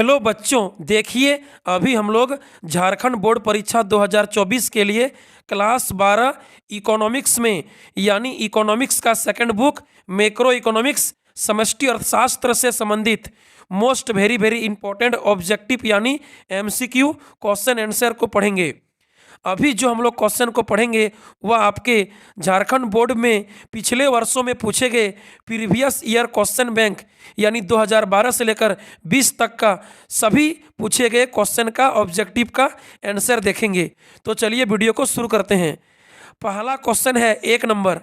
Hello बच्चों, देखिए अभी हम लोग झारखंड बोर्ड परीक्षा 2024 के लिए क्लास 12 इकोनॉमिक्स में यानी इकोनॉमिक्स का सेकंड बुक मैक्रो इकोनॉमिक्स समष्टि अर्थशास्त्र से संबंधित most very very important objective यानी एमसीक्यू क्वेश्चन आंसर को पढ़ेंगे। अभी जो हम लोग क्वेश्चन को पढ़ेंगे वह आपके झारखंड बोर्ड में पिछले वर्षों में पूछे गए प्रीवियस ईयर क्वेश्चन बैंक यानी 2012 से लेकर 20 तक का सभी पूछे गए क्वेश्चन का ऑब्जेक्टिव का आंसर देखेंगे। तो चलिए वीडियो को शुरू करते हैं। पहला क्वेश्चन है 1 नंबर,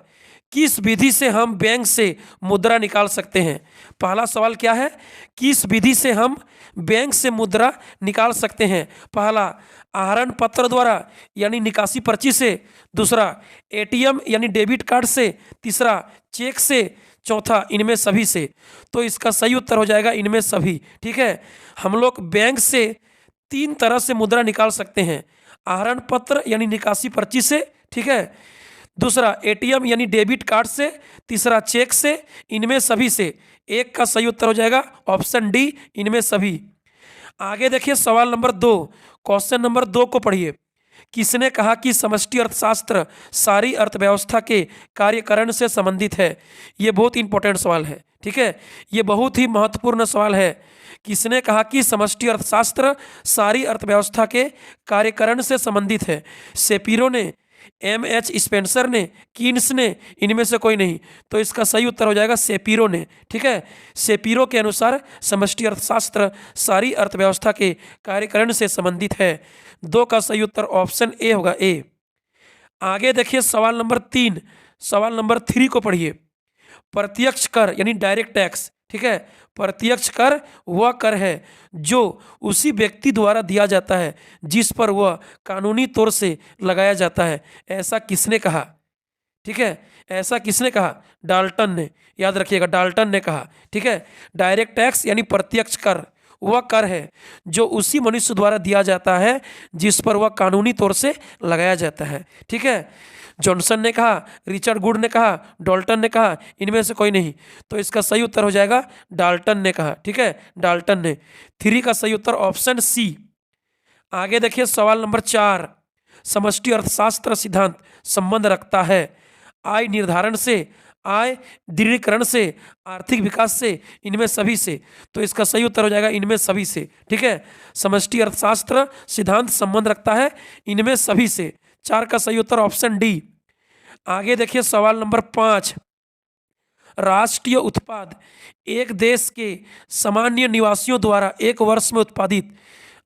किस विधि से हम बैंक से मुद्रा निकाल सकते हैं। पहला सवाल क्या है, किस विधि से हम बैंक से मुद्रा निकाल सकते हैं। पहला आहरण पत्र द्वारा यानी निकासी पर्ची से, दूसरा एटीएम यानी डेबिट कार्ड से, तीसरा चेक से, चौथा इनमें सभी से। तो इसका सही उत्तर हो जाएगा इनमें सभी। ठीक है, हम लोग बैंक से 3 तरह से मुद्रा निकाल सकते हैं, आहरण पत्र यानी निकासी पर्ची से, ठीक है, दूसरा एटीएम यानी डेबिट कार्ड से, तीसरा चेक से, इनमें सभी से। एक का सही उत्तर हो जाएगा ऑप्शन डी, इनमें सभी। आगे देखिए सवाल नंबर 2, क्वेश्चन नंबर 2 को पढ़िए। किसने कहा कि समष्टि अर्थशास्त्र सारी अर्थव्यवस्था के कार्यकरण से संबंधित है। ये बहुत इंपॉर्टेंट सवाल है, ठीक है, ये बहुत ही महत्वपूर्ण सवाल है। किसने कहा कि समष्टि अर्थशास्त्र सारी अर्थव्यवस्था के कार्यकरण से संबंधित है। शेपिरो ने, एम.एच. स्पेंसर ने, कीन्स ने, इनमें से कोई नहीं। तो इसका सही उत्तर हो जाएगा शेपिरो ने। ठीक है, शेपिरो के अनुसार समष्टि अर्थशास्त्र सारी अर्थव्यवस्था के कार्यकरण से संबंधित है। 2 का सही उत्तर ऑप्शन ए होगा, ए। आगे देखिए सवाल नंबर 3, सवाल नंबर 3 को पढ़िए। प्रत्यक्ष कर यानी डायरेक्ट टैक्स, ठीक है, प्रत्यक्ष कर वह कर है जो उसी व्यक्ति द्वारा दिया जाता है जिस पर वह कानूनी तौर से लगाया जाता है। ऐसा किसने कहा। ठीक है, ऐसा किसने कहा, डाल्टन ने। याद रखिएगा, डाल्टन ने कहा। ठीक है, डायरेक्ट टैक्स यानी प्रत्यक्ष कर वह कर है जो उसी मनुष्य द्वारा दिया जाता है जिस पर वह कानूनी तौर से लगाया जाता है। ठीक है, जॉनसन ने कहा, रिचर्ड गुड ने कहा, डाल्टन ने कहा, इनमें से कोई नहीं। तो इसका सही उत्तर हो जाएगा डाल्टन ने कहा। ठीक है, डाल्टन ने। 3 का सही उत्तर ऑप्शन सी। आगे देखिए सवाल नंबर 4, समष्टि अर्थशास्त्र सिद्धांत संबंध रखता है आय निर्धारण से, आय दृढ़ीकरण से, आर्थिक विकास से, इनमें सभी से। तो इसका सही उत्तर हो जाएगा इनमें सभी से। ठीक है, समष्टि अर्थशास्त्र सिद्धांत संबंध रखता है इनमें सभी से। 4 का सही उत्तर ऑप्शन डी। आगे देखिए सवाल नंबर 5, राष्ट्रीय उत्पाद एक देश के सामान्य निवासियों द्वारा एक वर्ष में उत्पादित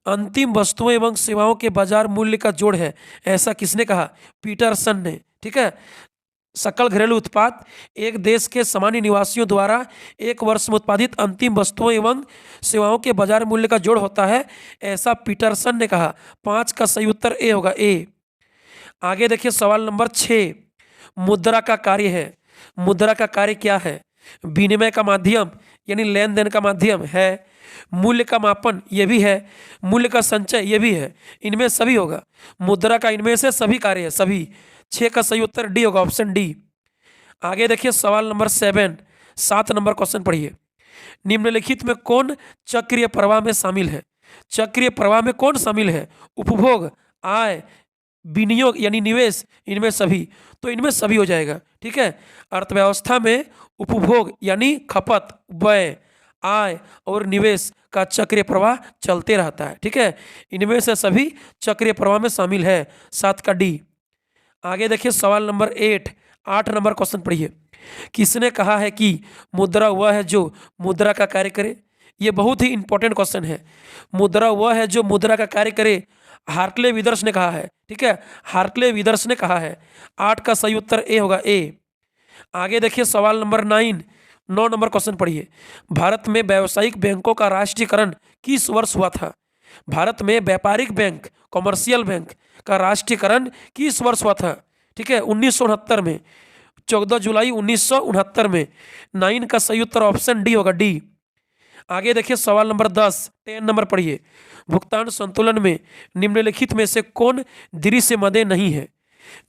अंतिम वस्तुओं एवं सेवाओं के बाजार मूल्य का जोड़ है। ऐसा किसने कहा, पीटरसन ने। ठीक है, सकल घरेलू उत्पाद एक देश के सामान्य निवासियों द्वारा एक वर्ष में उत्पादित अंतिम वस्तुओं एवं सेवाओं के बाजार मूल्य का जोड़ होता है, ऐसा पीटरसन ने कहा। 5 का सही उत्तर ए होगा, ए। आगे देखिए सवाल नंबर 6, मुद्रा का कार्य है। मुद्रा का कार्य क्या है, विनिमय का माध्यम यानी लेन देन का माध्यम है, मूल्य का मापन ये भी है, मूल्य का संचय ये भी है, इनमें सभी होगा। मुद्रा का इनमें से सभी कार्य है, सभी। 6 का सही उत्तर डी होगा, ऑप्शन डी। आगे देखिए सवाल नंबर 7, 7 नंबर क्वेश्चन पढ़िए। निम्नलिखित में कौन चक्रीय प्रवाह में शामिल है। चक्रीय प्रवाह में कौन शामिल है, उपभोग, आय, विनियोग यानी निवेश, इनमें सभी। तो इनमें सभी हो जाएगा। ठीक है, अर्थव्यवस्था में उपभोग यानी खपत, व्यय, आय और निवेश का चक्रीय प्रवाह चलते रहता है। ठीक है, इनमें से सभी चक्रीय प्रवाह में शामिल है। 7 का डी। आगे देखिए सवाल नंबर 8 नंबर क्वेश्चन पढ़िए। किसने कहा है कि मुद्रा वह है जो मुद्रा का कार्य करे। ये बहुत ही इंपॉर्टेंट क्वेश्चन है। मुद्रा वह है जो मुद्रा का कार्य करे, हार्टले विदर्स ने कहा है। ठीक है, हार्टले विदर्स ने कहा है। 8 का सही उत्तर ए होगा, ए। आगे देखिए सवाल नंबर 9 नंबर क्वेश्चन पढ़िए। भारत में व्यावसायिक बैंकों का राष्ट्रीयकरण किस वर्ष हुआ था। भारत में व्यापारिक बैंक, कॉमर्शियल बैंक का राष्ट्रीयकरण किस वर्ष हुआ था। ठीक है, 1969 में, 14 जुलाई 1969 में। 9 का सही उत्तर ऑप्शन डी होगा, डी। आगे देखिए सवाल नंबर 10 नंबर पढ़िए। भुगतान संतुलन में निम्नलिखित में से कौन दृश्य मदेह नहीं है।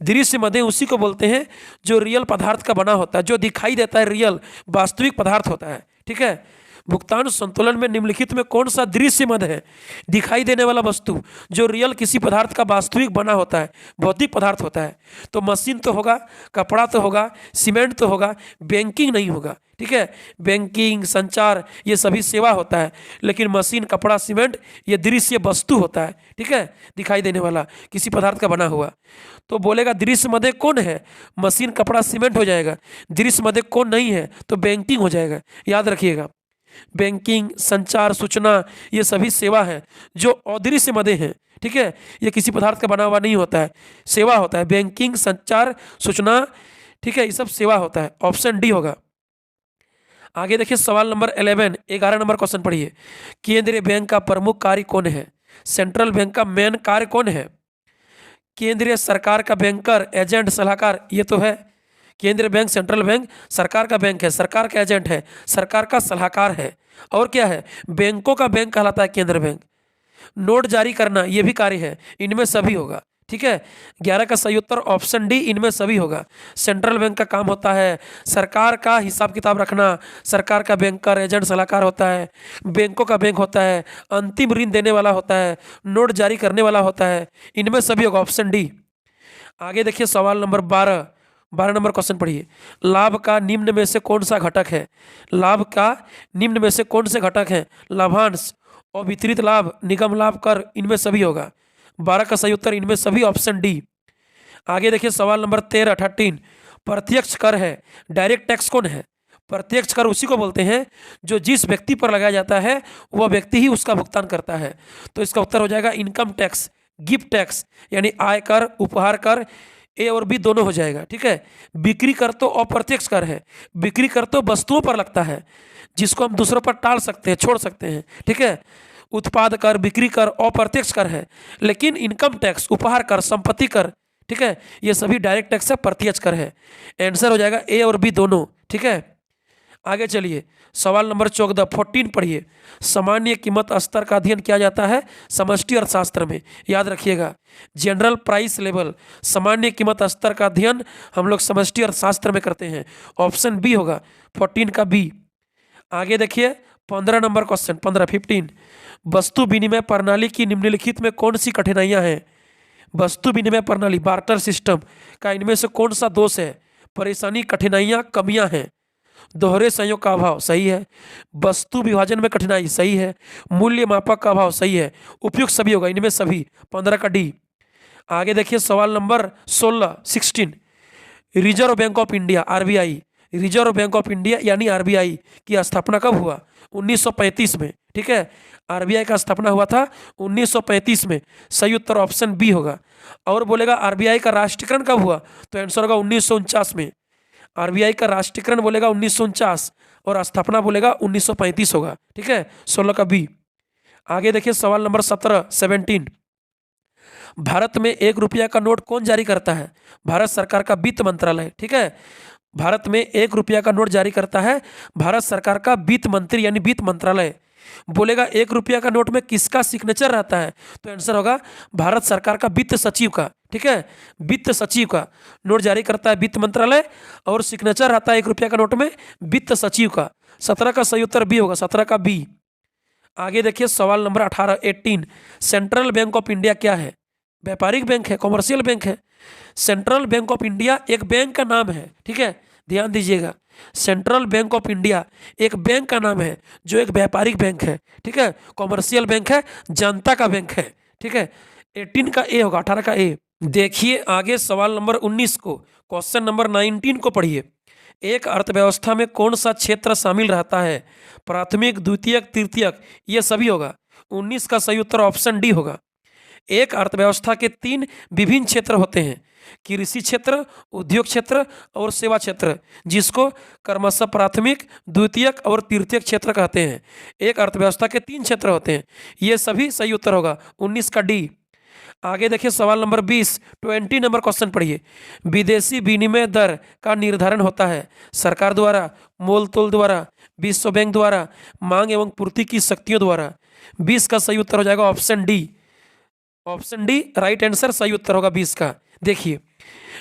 दृश्य मदेह उसी को बोलते हैं जो रियल पदार्थ का बना होता है, जो दिखाई देता है, रियल वास्तविक पदार्थ होता है। ठीक है, भुगतान संतुलन में निम्नलिखित में कौन सा दृश्य मद है? दिखाई देने वाला वस्तु जो रियल किसी पदार्थ का वास्तविक बना होता है, भौतिक पदार्थ होता है। तो मशीन तो होगा, कपड़ा तो होगा, सीमेंट तो होगा, बैंकिंग नहीं होगा। ठीक है, बैंकिंग, संचार ये सभी सेवा होता है, लेकिन मशीन, कपड़ा, सीमेंट ये दृश्य वस्तु होता है। ठीक है, दिखाई देने वाला किसी पदार्थ का बना हुआ। तो बोलेगा दृश्य मदे कौन है? मशीन, कपड़ा, सीमेंट हो जाएगा। दृश्य मदे कौन नहीं है? तो बैंकिंग हो जाएगा। याद रखिएगा, बैंकिंग, संचार, सूचना ये सभी सेवा है जो अदृश्य मदे हैं। ठीक है, ये किसी पदार्थ का बना हुआ नहीं होता है, सेवा होता है। बैंकिंग, संचार, सूचना, ठीक है, ये सब सेवा होता है। ऑप्शन डी होगा। आगे देखिए सवाल नंबर 11, 11 नंबर क्वेश्चन पढ़िए। केंद्रीय बैंक का प्रमुख कार्य कौन है? सेंट्रल बैंक का मेन कार्य कौन है? केंद्रीय सरकार का बैंकर, एजेंट, सलाहकार, ये तो है। केंद्रीय बैंक, सेंट्रल बैंक सरकार का बैंक है, सरकार का एजेंट है, सरकार का सलाहकार है। और क्या है? बैंकों का बैंक कहलाता है केंद्रीय बैंक। नोट जारी करना ये भी कार्य है, इनमें सभी होगा। ठीक है, 11 का सही उत्तर ऑप्शन डी, इनमें सभी होगा। सेंट्रल बैंक का काम होता है सरकार का हिसाब किताब रखना, सरकार का बैंकर, एजेंट, सलाहकार होता है। बैंकों का बैंक होता है अंतिम ऋण देने वाला होता है, नोट जारी करने वाला होता है। इनमें सभी होगा, ऑप्शन डी। आगे देखिए सवाल नंबर 12 नंबर क्वेश्चन पढ़िए। लाभ का निम्न में से कौन सा घटक है? लाभ का निम्न में से कौन से घटक है? लाभांश, अवितरित लाभ, निगम लाभ, कर, इनमें सभी होगा। 12 का सही उत्तर इनमें सभी, ऑप्शन डी। आगे देखिए सवाल नंबर 13 प्रत्यक्ष कर है। डायरेक्ट टैक्स कौन है? प्रत्यक्ष कर उसी को बोलते हैं जो जिस व्यक्ति पर लगाया जाता है वह व्यक्ति ही उसका भुगतान करता है। तो इसका उत्तर हो जाएगा इनकम टैक्स, गिफ्ट टैक्स, यानी आय कर, उपहार कर, ए और बी दोनों हो जाएगा। ठीक है, बिक्री कर तो अप्रत्यक्ष कर है, बिक्री कर तो वस्तुओं पर लगता है जिसको हम दूसरों पर टाल सकते हैं, छोड़ सकते हैं। ठीक है, उत्पाद कर, बिक्री कर अप्रत्यक्ष कर है, लेकिन इनकम टैक्स, उपहार कर, संपत्ति कर, ठीक है, ये सभी डायरेक्ट टैक्स से प्रत्यक्ष कर है। आंसर हो जाएगा ए और बी दोनों। ठीक है, आगे चलिए सवाल नंबर 14 पढ़िए। सामान्य कीमत स्तर का अध्ययन किया जाता है समष्टि अर्थशास्त्र में। याद रखिएगा, जनरल प्राइस लेवल, सामान्य कीमत स्तर का अध्ययन हम लोग समष्टि अर्थशास्त्र में करते हैं। ऑप्शन बी होगा, 14 का बी। आगे देखिए 15 नंबर क्वेश्चन, 15 वस्तु विनिमय प्रणाली की निम्नलिखित में कौन सी कठिनाइयां हैं? वस्तु विनिमय प्रणाली, बार्टर सिस्टम का इनमें से कौन सा दोष है? परेशानी, कठिनाइयां, कमियां हैं। दोहरे संयोग का अभाव, सही है। वस्तु विभाजन में कठिनाई, सही है। मूल्य मापक का अभाव, सही है। उपयुक्त सभी होगा, इनमें सभी, 15 का डी। आगे देखिए सवाल number 16 reserve bank of India, RBI, reserve bank of India यानी आरबीआई की स्थापना कब हुआ? 1935 में। ठीक है, आरबीआई का स्थापना हुआ था 1935 में। सही उत्तर ऑप्शन बी होगा। और बोलेगा आरबीआई का राष्ट्रीयकरण कब हुआ? तो आंसर होगा 1949 में। आरबीआई का राष्ट्रीयकरण बोलेगा 1949 और स्थापना बोलेगा 1935 होगा। ठीक है, 16 का बी। आगे देखिए सवाल नंबर 17 भारत में 1 रुपया का नोट कौन जारी करता है? भारत सरकार का वित्त मंत्रालय। ठीक है, भारत में 1 रुपया का नोट जारी करता है भारत सरकार का वित्त मंत्री यानी वित्त मंत्रालय। बोलेगा 1 रुपया का नोट में किसका सिग्नेचर रहता है? तो आंसर होगा भारत सरकार का वित्त सचिव का। ठीक है, वित्त सचिव का नोट जारी करता है वित्त मंत्रालय और सिग्नेचर रहता है 1 रुपया का नोट में वित्त सचिव का। 17 का सही उत्तर बी होगा, 17 का बी। आगे देखिए सवाल number 18 central bank of India क्या है? व्यापारिक बैंक है, कॉमर्शियल बैंक है? सेंट्रल बैंक ऑफ इंडिया एक बैंक का नाम है। ठीक है, ध्यान दीजिएगा, सेंट्रल बैंक ऑफ इंडिया एक बैंक का नाम है जो एक व्यापारिक बैंक है। ठीक है, कॉमर्शियल बैंक है, जनता का बैंक है। ठीक है, 18 का ए होगा, 18 का ए। देखिए आगे सवाल नंबर 19 को, क्वेश्चन नंबर 19 को पढ़िए। एक अर्थव्यवस्था में कौन सा क्षेत्र शामिल रहता है? प्राथमिक, द्वितीयक, तृतीयक, ये सभी होगा। 19 का सही उत्तर ऑप्शन डी होगा। एक अर्थव्यवस्था के 3 विभिन्न क्षेत्र होते हैं, कृषि क्षेत्र, उद्योग क्षेत्र और सेवा क्षेत्र, जिसको क्रमशः प्राथमिक, द्वितीयक और तृतीयक क्षेत्र कहते हैं। एक अर्थव्यवस्था के 3 क्षेत्र होते हैं, ये सभी सही उत्तर होगा, 19 का डी। आगे देखिए सवाल नंबर 20 नंबर क्वेश्चन पढ़िए। विदेशी विनिमय दर का निर्धारण होता है सरकार द्वारा, मोल तोल द्वारा, विश्व बैंक द्वारा, मांग एवं पूर्ति की शक्तियों द्वारा। 20 का सही उत्तर हो जाएगा option D. Option D right answer, सही उत्तर होगा 20 का। देखिए,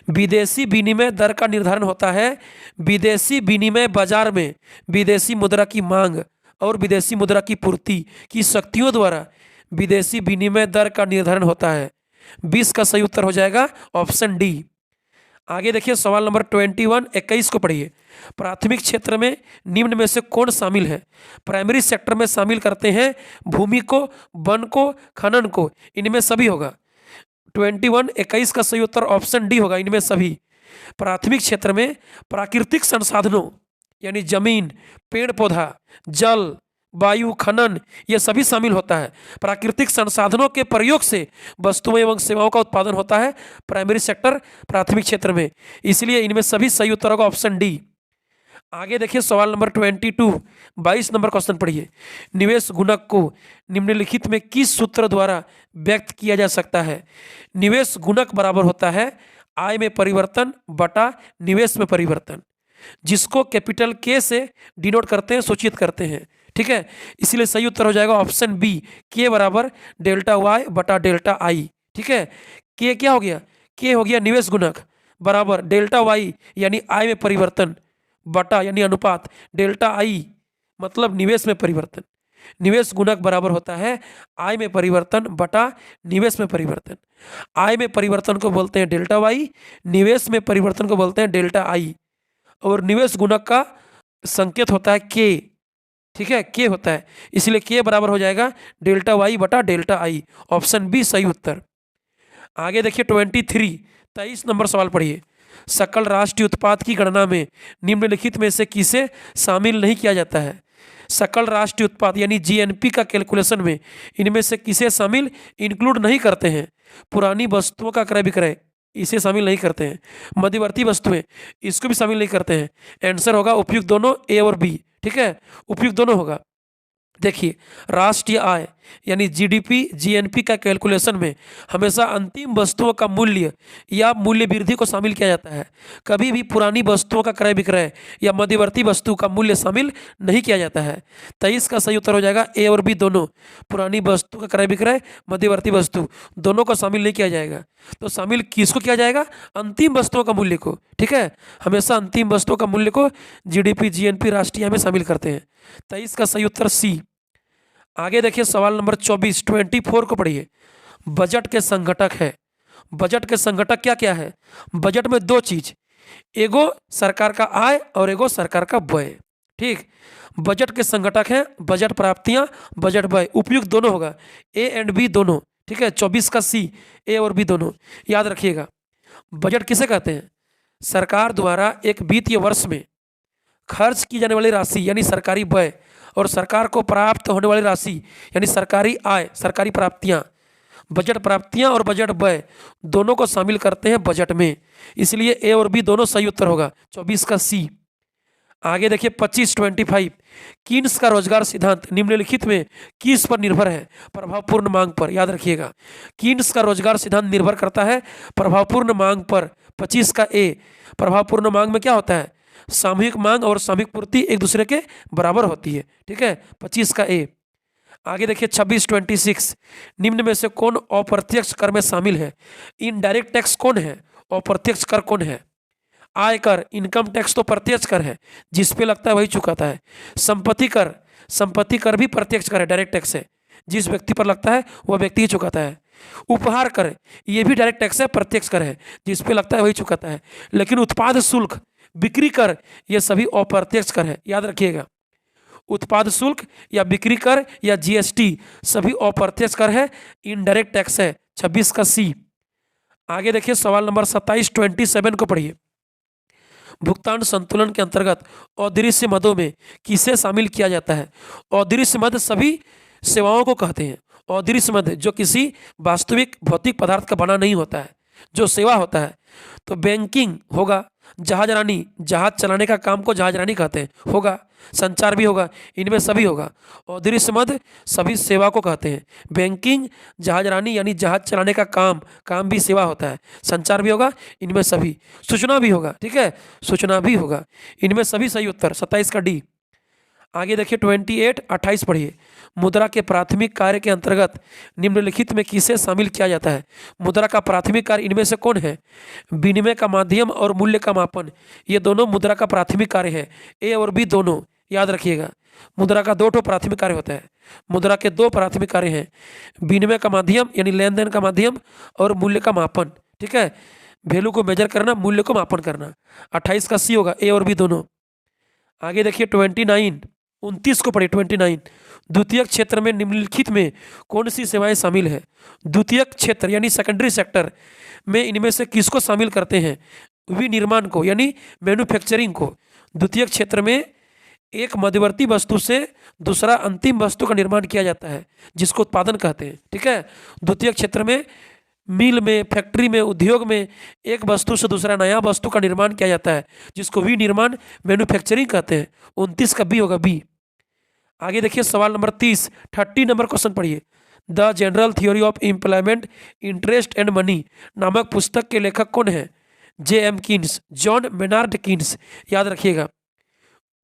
विदेशी विनिमय दर का निर्धारण होता है विदेशी विनिमय बाजार में विदेशी मुद्रा की मांग और विदेशी मुद्रा की पूर्ति की शक्तियों द्वारा विदेशी विनिमय दर का निर्धारण होता है। 20 का सही उत्तर हो जाएगा ऑप्शन डी। आगे देखिए सवाल नंबर 21 को पढ़िए। प्राथमिक क्षेत्र में निम्न में से कौन शामिल है? प्राइमरी सेक्टर में शामिल करते हैं भूमि को, वन को, खनन को, इनमें सभी होगा। 21 का सही उत्तर ऑप्शन डी होगा, इनमें सभी। प्राथमिक क्षेत्र में प्राकृतिक संसाधनों यानी जमीन, पेड़ पौधा, जल, वायु, खनन, ये सभी शामिल होता है। प्राकृतिक संसाधनों के प्रयोग से वस्तुओं एवं सेवाओं का उत्पादन होता है प्राइमरी सेक्टर प्राथमिक क्षेत्र में, इसलिए इनमें सभी सही उत्तर होगा ऑप्शन डी। आगे देखिए सवाल नंबर 22 नंबर क्वेश्चन पढ़िए। निवेश गुणक को निम्नलिखित में किस सूत्र द्वारा व्यक्त किया जा सकता है? निवेश गुणक बराबर होता है आय में परिवर्तन बटा निवेश में परिवर्तन, जिसको कैपिटल के से डिनोट करते हैं, सूचित करते हैं। ठीक है, इसलिए सही उत्तर हो जाएगा ऑप्शन बी, के बराबर डेल्टा वाई बटा डेल्टा आई। ठीक है, के क्या हो गया? के हो गया निवेश गुणक बराबर डेल्टा वाई यानी आय में परिवर्तन बटा यानी अनुपात डेल्टा आई मतलब निवेश में परिवर्तन। निवेश गुणक बराबर होता है आय में परिवर्तन बटा निवेश में परिवर्तन। आय में परिवर्तन को बोलते हैं डेल्टा वाई, निवेश में परिवर्तन को बोलते हैं डेल्टा आई, और निवेश गुणक का संकेत होता है के। ठीक है, के होता है, इसलिए के बराबर हो जाएगा डेल्टा वाई बटा डेल्टा आई, ऑप्शन बी सही उत्तर। आगे देखिए 23 नंबर सवाल पढ़िए। सकल राष्ट्रीय उत्पाद की गणना में निम्नलिखित में से किसे शामिल नहीं किया जाता है? सकल राष्ट्रीय उत्पाद यानी जीएनपी का कैलकुलेशन में इनमें से किसे शामिल इंक्लूड नहीं करते हैं? पुरानी वस्तुओं का क्रय विक्रय, इसे शामिल नहीं करते हैं। मध्यवर्ती वस्तुएं, इसको भी शामिल नहीं करते हैं। आंसर होगा उपयुक्त दोनों, ए और बी। ठीक है, उपयुक्त दोनों होगा। देखिए राष्ट्रीय आय यानी जीडीपी जीएनपी का कैलकुलेशन में हमेशा अंतिम वस्तुओं का मूल्य या मूल्य वृद्धि को शामिल किया जाता है। कभी भी पुरानी वस्तुओं का क्रय विक्रय या मध्यवर्ती वस्तु का मूल्य शामिल नहीं किया जाता है। 23 का सही उत्तर हो जाएगा ए और बी दोनों। पुरानी वस्तु का क्रय विक्रय, मध्यवर्ती वस्तु दोनों को शामिल नहीं किया जाएगा। तो शामिल किसको किया जाएगा? अंतिम वस्तुओं का मूल्य को। ठीक है, हमेशा अंतिम वस्तुओं का मूल्य को जीडीपी जीएनपी राष्ट्रीय आय में शामिल करते हैं। 23 का सही उत्तर सी। आगे देखिए सवाल नंबर 24 को पढ़िए। बजट के संघटक है। बजट के संघटक क्या क्या है? बजट में दो चीज, एगो सरकार का आय और एगो सरकार का व्यय। ठीक, बजट के संघटक हैं बजट प्राप्तियां, बजट व्यय, उपयुक्त दोनों होगा, ए एंड बी दोनों। ठीक है, 24 का सी, ए और बी दोनों याद रखिएगा। बजट किसे कहते हैं? सरकार द्वारा एक वित्तीय वर्ष में खर्च की जाने वाली राशि यानी सरकारी व्यय और सरकार को प्राप्त होने वाली राशि यानी सरकारी आय, सरकारी प्राप्तियां, बजट प्राप्तियां और बजट व्यय दोनों को शामिल करते हैं बजट में, इसलिए ए और बी दोनों सही उत्तर होगा, 24 का सी। आगे देखिए 25 कीन्स का रोजगार सिद्धांत निम्नलिखित में किस पर निर्भर है? प्रभावपूर्ण मांग पर। याद रखिएगा, कीन्स का रोजगार सिद्धांत निर्भर करता है प्रभावपूर्ण मांग पर। 25 का ए। प्रभावपूर्ण मांग में क्या होता है? सामूहिक मांग और सामूहिक पूर्ति एक दूसरे के बराबर होती है। ठीक है, 25 का ए। आगे देखिए 26 निम्न में से कौन अप्रत्यक्ष कर में शामिल है? इनडायरेक्ट टैक्स कौन है? अप्रत्यक्ष कर कौन है? आयकर, इनकम टैक्स तो प्रत्यक्ष कर है, जिस पे लगता है वही चुकाता है। संपत्ति कर, संपत्ति कर भी प्रत्यक्ष कर है, डायरेक्ट टैक्स है, जिस व्यक्ति पर लगता है वह व्यक्ति ही चुकाता है। उपहार कर, ये भी डायरेक्ट टैक्स है, प्रत्यक्ष कर है, जिस पे लगता है वही चुकाता है। लेकिन उत्पाद शुल्क, बिक्री कर, ये सभी अप्रत्यक्ष कर है, याद रखिएगा। उत्पाद शुल्क या बिक्री कर या जीएसटी सभी अप्रत्यक्ष कर है, इनडायरेक्ट टैक्स है, 26 का सी। आगे देखिए सवाल नंबर 27 को पढ़िए। भुगतान संतुलन के अंतर्गत अदृश्य मदों में किसे शामिल किया जाता है? अदृश्य मद सभी सेवाओं को कहते हैं। अदृश्य मद जो किसी वास्तविक भौतिक पदार्थ का बना नहीं होता है, जो सेवा होता है। तो बैंकिंग होगा, जहाजरानी, जहाज चलाने का काम को जहाजरानी कहते हैं, होगा। संचार भी होगा, इनमें सभी होगा। अदृश्य मद सभी सेवा को कहते हैं। बैंकिंग, जहाजरानी यानी जहाज चलाने का काम भी सेवा होता है। संचार भी होगा, इनमें सभी। सूचना भी होगा, ठीक है, सूचना भी होगा, इनमें सभी सही उत्तर, 27 का डी। आगे देखिए 28 पढ़िए। मुद्रा के प्राथमिक कार्य के अंतर्गत निम्नलिखित में किसे शामिल किया जाता है? मुद्रा का प्राथमिक कार्य इनमें से कौन है? विनिमय का माध्यम और मूल्य का मापन, ये दोनों मुद्रा का प्राथमिक कार्य है, ए और बी दोनों, याद रखिएगा। मुद्रा का 2 ठो प्राथमिक कार्य होता है। मुद्रा के 2 प्राथमिक कार्य हैं, विनिमय का माध्यम यानी लेन देन का माध्यम और मूल्य का मापन। ठीक है, वैल्यू को मेजर करना, मूल्य को मापन करना। 28 का सी होगा, ए और बी दोनों। आगे देखिए 29, 29 को पढ़िए। 29, द्वितीयक क्षेत्र में निम्नलिखित में कौन सी सेवाएं शामिल है? द्वितीयक क्षेत्र यानी सेकेंडरी सेक्टर में इनमें से किसको शामिल करते हैं? विनिर्माण को यानी मैन्युफैक्चरिंग को। द्वितीयक क्षेत्र में एक मध्यवर्ती वस्तु से दूसरा अंतिम वस्तु का निर्माण किया जाता है, जिसको उत्पादन कहते हैं। ठीक है, द्वितीयक क्षेत्र में मिल में, फैक्ट्री में, उद्योग में एक वस्तु से दूसरा नया वस्तु का निर्माण किया जाता है, जिसको विनिर्माण मैन्युफैक्चरिंग कहते हैं। 29 का बी होगा, बी। आगे देखिए सवाल नंबर 30, 30 नंबर क्वेश्चन पढ़िए। The general theory of employment, interest and money नामक पुस्तक के लेखक कौन है? J.M. Keynes, John Maynard Keynes. याद रखिएगा,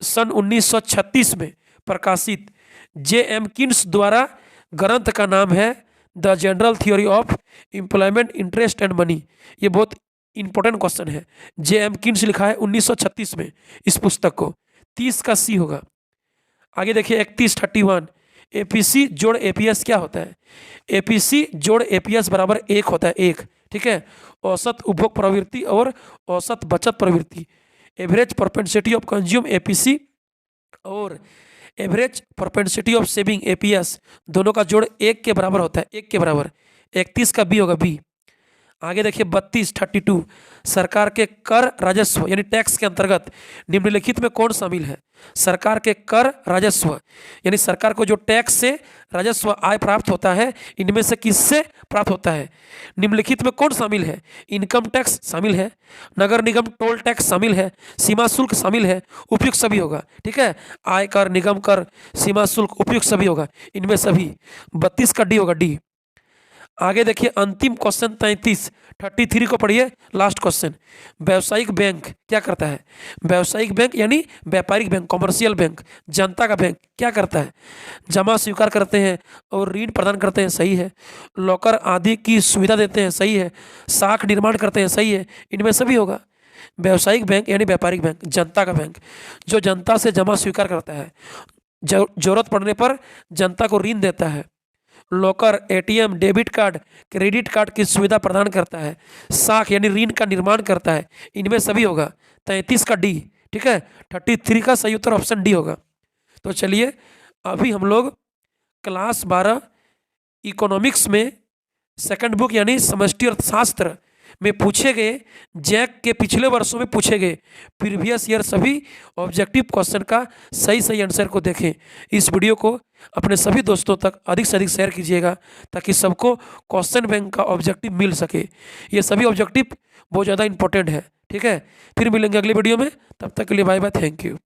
सन 1936 में प्रकाशित J.M. कीन्स द्वारा ग्रंथ का नाम है the general theory of employment, interest and money. ये बहुत इंपॉर्टेंट क्वेश्चन है। J.M. कीन्स लिखा है 1936 में इस पुस्तक को। 30 का सी होगा। आगे देखिए 31, 31, एपीसी जोड़ एपीएस क्या होता है? एपीसी जोड़ एपीएस बराबर 1 होता है, 1। ठीक है, औसत उपभोग प्रवृत्ति और औसत बचत प्रवृत्ति। Average propensity of consume APC और average propensity of saving APS, दोनों का जोड़ 1 के बराबर होता है, 1 के बराबर। 31 का बी होगा, बी। आगे देखिए 32, 32, सरकार के कर राजस्व यानी टैक्स के अंतर्गत निम्नलिखित में कौन शामिल है? सरकार के कर राजस्व यानी सरकार को जो टैक्स से राजस्व आय प्राप्त होता है, इनमें से किससे प्राप्त होता है? निम्नलिखित में कौन शामिल है? इनकम टैक्स शामिल है, नगर निगम टोल टैक्स शामिल है, सीमा शुल्क शामिल है, उपयुक्त सभी होगा। ठीक है, आय कर, निगम कर, सीमा शुल्क, उपयुक्त सभी होगा, इनमें सभी। 32 का डी होगा, डी। आगे देखिए अंतिम क्वेश्चन 33, 33 को पढ़िए, लास्ट क्वेश्चन। व्यावसायिक बैंक क्या करता है? व्यावसायिक बैंक यानी व्यापारिक बैंक, कॉमर्शियल बैंक, जनता का बैंक क्या करता है? जमा स्वीकार करते हैं और ऋण प्रदान करते हैं, सही है। लॉकर आदि की सुविधा देते हैं, सही है। साख निर्माण करते हैं, सही है। इनमें सभी होगा। व्यावसायिक बैंक यानी व्यापारिक बैंक, जनता का बैंक, जो जनता से जमा स्वीकार करता है, जरूरत पड़ने पर जनता को ऋण देता है। Locker ATM, debit card, credit card की सुविधा प्रदान करता है। साख यानी ऋण का निर्माण करता है, इनमें सभी होगा। 33 का डी। ठीक है, 33 का सही उत्तर ऑप्शन डी होगा। तो चलिए अभी हम लोग क्लास 12 इकोनॉमिक्स में सेकंड बुक यानी समष्टि अर्थशास्त्र में पूछे गए, जैक के पिछले वर्षों में पूछे गए प्रीवियस ईयर सभी ऑब्जेक्टिव क्वेश्चन का सही आंसर को देखें। इस वीडियो को अपने सभी दोस्तों तक अधिक से अधिक शेयर कीजिएगा, ताकि सबको क्वेश्चन बैंक का ऑब्जेक्टिव मिल सके। ये सभी ऑब्जेक्टिव बहुत ज़्यादा इंपॉर्टेंट है। ठीक है, फिर मिलेंगे अगले वीडियो में, तब तक के लिए बाय बाय, थैंक यू।